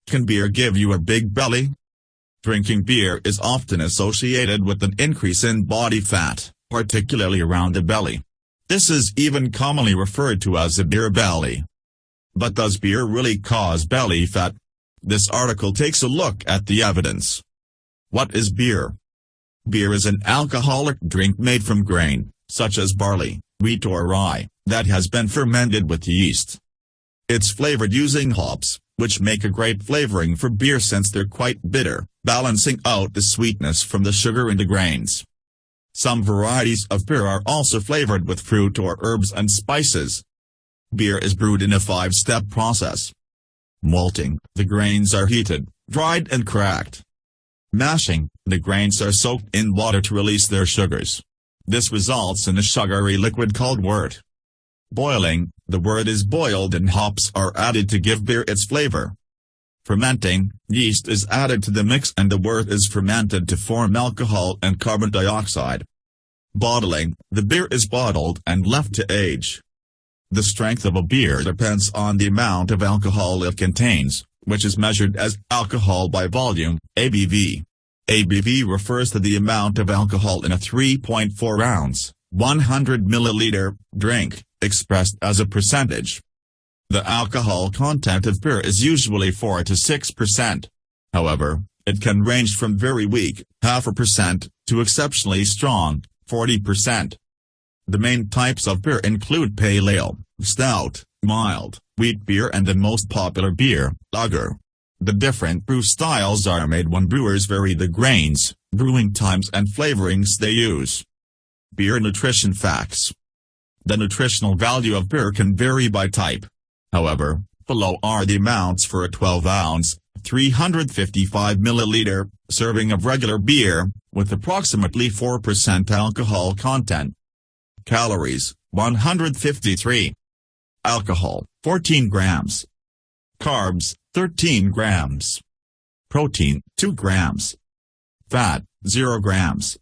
Can beer give you a big belly? Drinking beer is often associated with an increase in body fat, particularly around the belly. This is even commonly referred to as a beer belly. But does beer really cause belly fat? This article takes a look at the evidence. What is beer? Beer is an alcoholic drink made from grain, such as barley, wheat or rye, that has been fermented with yeast. It's flavored using hops, which make a great flavoring for beer since they're quite bitter, balancing out the sweetness from the sugar in the grains. Some varieties of beer are also flavored with fruit or herbs and spices. Beer is brewed in a 5-step process. Malting, the grains are heated, dried and cracked. Mashing, the grains are soaked in water to release their sugars. This results in a sugary liquid called wort. Boiling, the wort is boiled and hops are added to give beer its flavor. Fermenting, yeast is added to the mix and the wort is fermented to form alcohol and carbon dioxide. Bottling, the beer is bottled and left to age. The strength of a beer depends on the amount of alcohol it contains, which is measured as alcohol by volume, ABV. ABV refers to the amount of alcohol in a 3.4 ounce, 100 milliliter, drink, expressed as a percentage. The alcohol content of beer is usually 4 to 6%. However, it can range from very weak, 0.5%, to exceptionally strong, 40%. The main types of beer include pale ale, stout, mild, wheat beer and the most popular beer, lager. The different brew styles are made when brewers vary the grains, brewing times and flavorings they use. Beer nutrition facts. The nutritional value of beer can vary by type. However, below are the amounts for a 12-ounce, 355 milliliter, serving of regular beer, with approximately 4% alcohol content. Calories, 153. Alcohol, 14 grams. Carbs, 13 grams. Protein, 2 grams. Fat, 0 grams.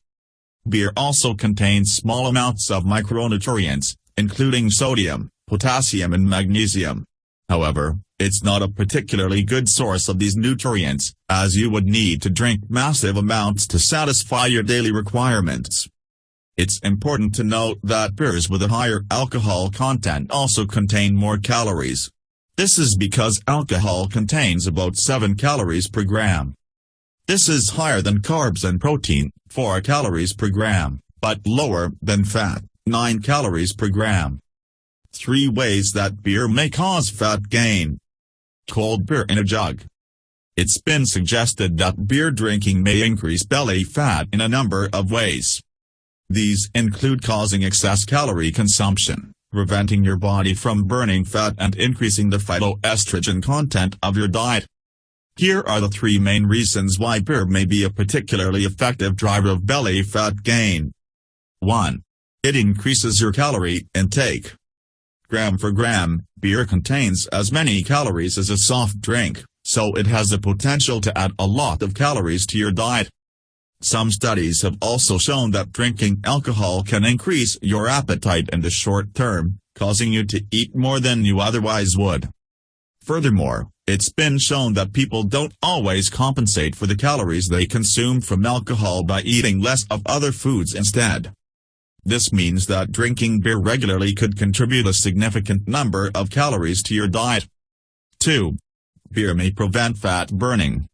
Beer also contains small amounts of micronutrients, including sodium, potassium and magnesium. However, it's not a particularly good source of these nutrients, as you would need to drink massive amounts to satisfy your daily requirements. It's important to note that beers with a higher alcohol content also contain more calories. This is because alcohol contains about 7 calories per gram. This is higher than carbs and protein, 4 calories per gram, but lower than fat, 9 calories per gram. 3 ways that beer may cause fat gain. Cold beer in a jug. It's been suggested that beer drinking may increase belly fat in a number of ways. These include causing excess calorie consumption, preventing your body from burning fat and increasing the phytoestrogen content of your diet. Here are the 3 main reasons why beer may be a particularly effective driver of belly fat gain. 1. It increases your calorie intake. Gram for gram, beer contains as many calories as a soft drink, so it has the potential to add a lot of calories to your diet. Some studies have also shown that drinking alcohol can increase your appetite in the short term, causing you to eat more than you otherwise would. Furthermore, it's been shown that people don't always compensate for the calories they consume from alcohol by eating less of other foods instead. This means that drinking beer regularly could contribute a significant number of calories to your diet. 2. Beer may prevent fat burning.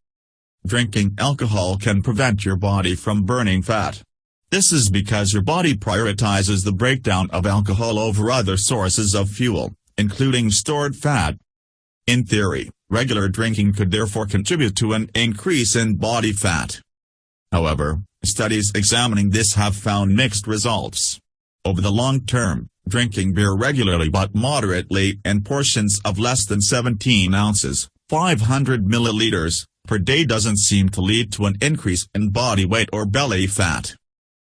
Drinking alcohol can prevent your body from burning fat. This is because your body prioritizes the breakdown of alcohol over other sources of fuel, including stored fat. In theory, regular drinking could therefore contribute to an increase in body fat. However, studies examining this have found mixed results. Over the long term, drinking beer regularly but moderately in portions of less than 17 ounces, 500 milliliters, per day doesn't seem to lead to an increase in body weight or belly fat.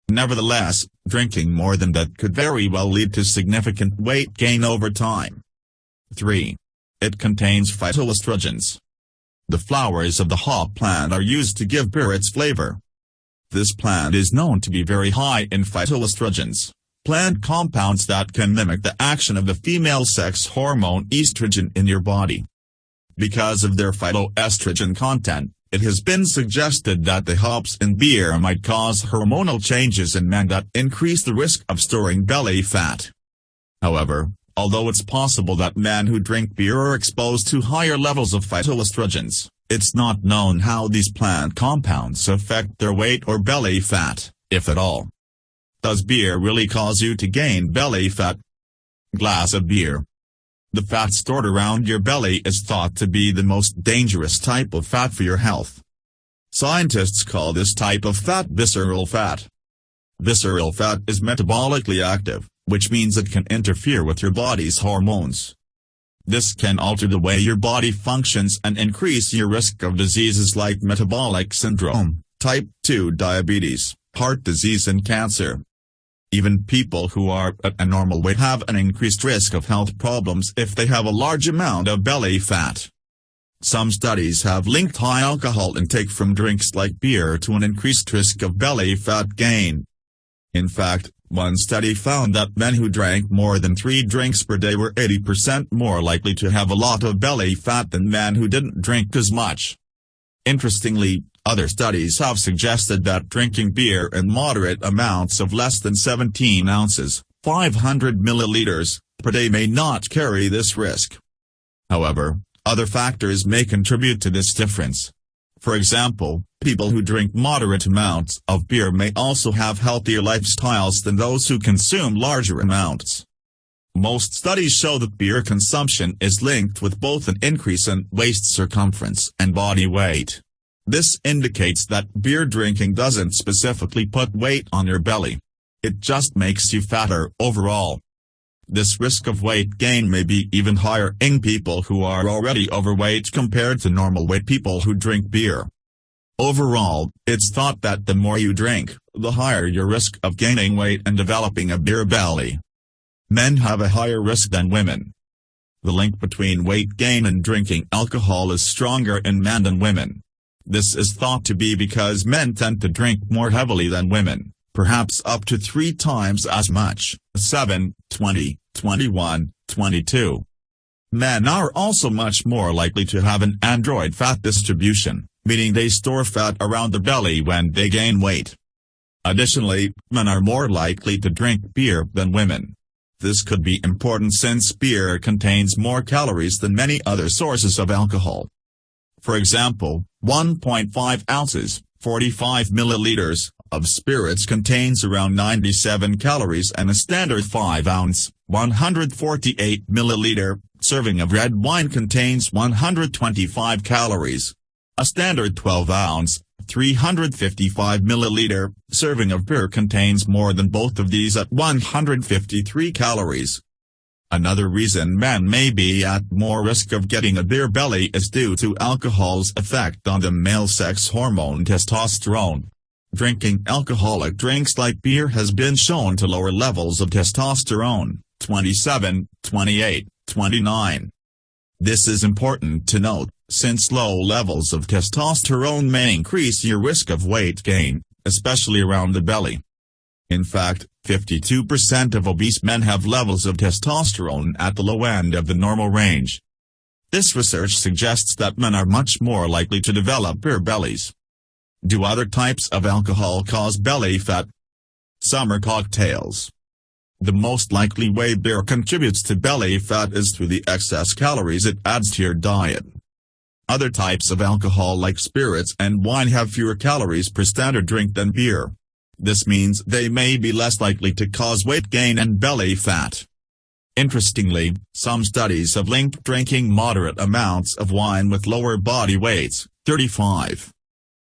Nevertheless, drinking more than that could very well lead to significant weight gain over time. 3. It contains phytoestrogens. The flowers of the hop plant are used to give beer its flavor. This plant is known to be very high in phytoestrogens, plant compounds that can mimic the action of the female sex hormone estrogen in your body. Because of their phytoestrogen content, it has been suggested that the hops in beer might cause hormonal changes in men that increase the risk of storing belly fat. However, although it's possible that men who drink beer are exposed to higher levels of phytoestrogens, it's not known how these plant compounds affect their weight or belly fat, if at all. Does beer really cause you to gain belly fat? Glass of beer. The fat stored around your belly is thought to be the most dangerous type of fat for your health. Scientists call this type of fat visceral fat. Visceral fat is metabolically active, which means it can interfere with your body's hormones. This can alter the way your body functions and increase your risk of diseases like metabolic syndrome, type 2 diabetes, heart disease and cancer. Even people who are at a normal weight have an increased risk of health problems if they have a large amount of belly fat. Some studies have linked high alcohol intake from drinks like beer to an increased risk of belly fat gain. In fact, one study found that men who drank more than 3 drinks per day were 80% more likely to have a lot of belly fat than men who didn't drink as much. Interestingly, other studies have suggested that drinking beer in moderate amounts of less than 17 ounces, 500 milliliters, per day may not carry this risk. However, other factors may contribute to this difference. For example, people who drink moderate amounts of beer may also have healthier lifestyles than those who consume larger amounts. Most studies show that beer consumption is linked with both an increase in waist circumference and body weight. This indicates that beer drinking doesn't specifically put weight on your belly. It just makes you fatter overall. This risk of weight gain may be even higher in people who are already overweight compared to normal weight people who drink beer. Overall, it's thought that the more you drink, the higher your risk of gaining weight and developing a beer belly. Men have a higher risk than women. The link between weight gain and drinking alcohol is stronger in men than women. This is thought to be because men tend to drink more heavily than women, perhaps up to 3 times as much, 7, 20, 21, 22. Men are also much more likely to have an android fat distribution, meaning they store fat around the belly when they gain weight. Additionally, men are more likely to drink beer than women. This could be important since beer contains more calories than many other sources of alcohol. For example, 1.5 ounces, 45 milliliters, of spirits contains around 97 calories and a standard 5-ounce, 148 milliliter, serving of red wine contains 125 calories. A standard 12-ounce, 355 milliliter, serving of beer contains more than both of these at 153 calories. Another reason men may be at more risk of getting a beer belly is due to alcohol's effect on the male sex hormone testosterone. Drinking alcoholic drinks like beer has been shown to lower levels of testosterone, 27, 28, 29. This is important to note, since low levels of testosterone may increase your risk of weight gain, especially around the belly. In fact, 52% of obese men have levels of testosterone at the low end of the normal range. This research suggests that men are much more likely to develop beer bellies. Do other types of alcohol cause belly fat? Summer cocktails. The most likely way beer contributes to belly fat is through the excess calories it adds to your diet. Other types of alcohol like spirits and wine have fewer calories per standard drink than beer. This means they may be less likely to cause weight gain and belly fat. Interestingly, some studies have linked drinking moderate amounts of wine with lower body weights, 35.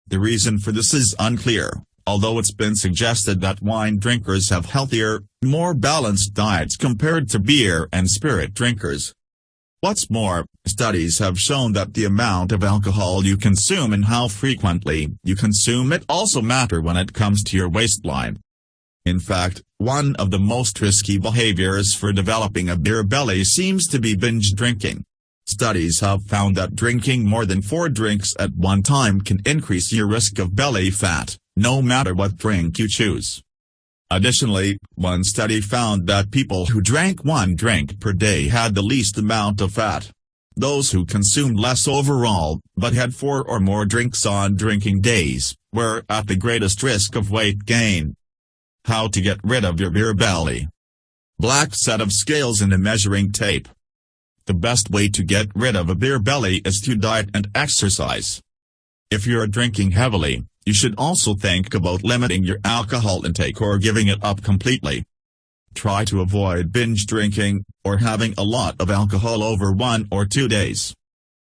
The reason for this is unclear, although it's been suggested that wine drinkers have healthier, more balanced diets compared to beer and spirit drinkers. What's more, studies have shown that the amount of alcohol you consume and how frequently you consume it also matter when it comes to your waistline. In fact, one of the most risky behaviors for developing a beer belly seems to be binge drinking. Studies have found that drinking more than 4 drinks at one time can increase your risk of belly fat, no matter what drink you choose. Additionally, one study found that people who drank 1 drink per day had the least amount of fat. Those who consumed less overall, but had 4 or more drinks on drinking days, were at the greatest risk of weight gain. How to get rid of your beer belly. Black set of scales and a measuring tape. The best way to get rid of a beer belly is to diet and exercise. If you're drinking heavily, you should also think about limiting your alcohol intake or giving it up completely. Try to avoid binge drinking, or having a lot of alcohol over 1 or 2 days.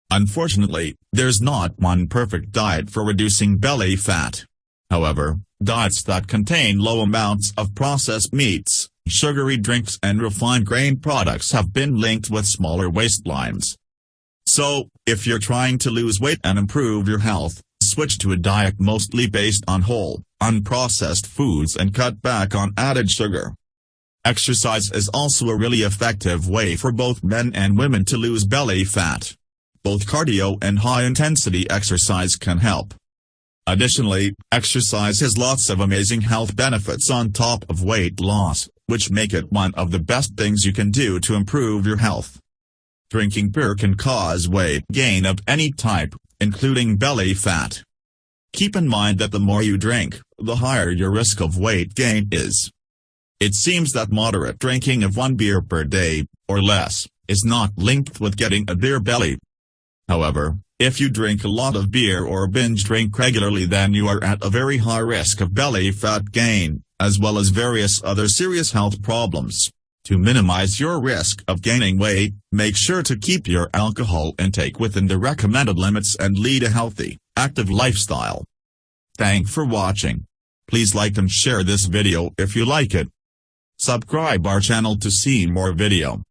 Unfortunately, there's not one perfect diet for reducing belly fat. However, diets that contain low amounts of processed meats, sugary drinks and refined grain products have been linked with smaller waistlines. So, if you're trying to lose weight and improve your health, switch to a diet mostly based on whole, unprocessed foods and cut back on added sugar. Exercise is also a really effective way for both men and women to lose belly fat. Both cardio and high-intensity exercise can help. Additionally, exercise has lots of amazing health benefits on top of weight loss, which make it one of the best things you can do to improve your health. Drinking beer can cause weight gain of any type, including belly fat. Keep in mind that the more you drink, the higher your risk of weight gain is. It seems that moderate drinking of 1 beer per day, or less, is not linked with getting a beer belly. However, if you drink a lot of beer or binge drink regularly, then you are at a very high risk of belly fat gain, as well as various other serious health problems. To minimize your risk of gaining weight, make sure to keep your alcohol intake within the recommended limits and lead a healthy, active lifestyle. Thanks for watching. Please like and share this video if you like it. Subscribe our channel to see more video.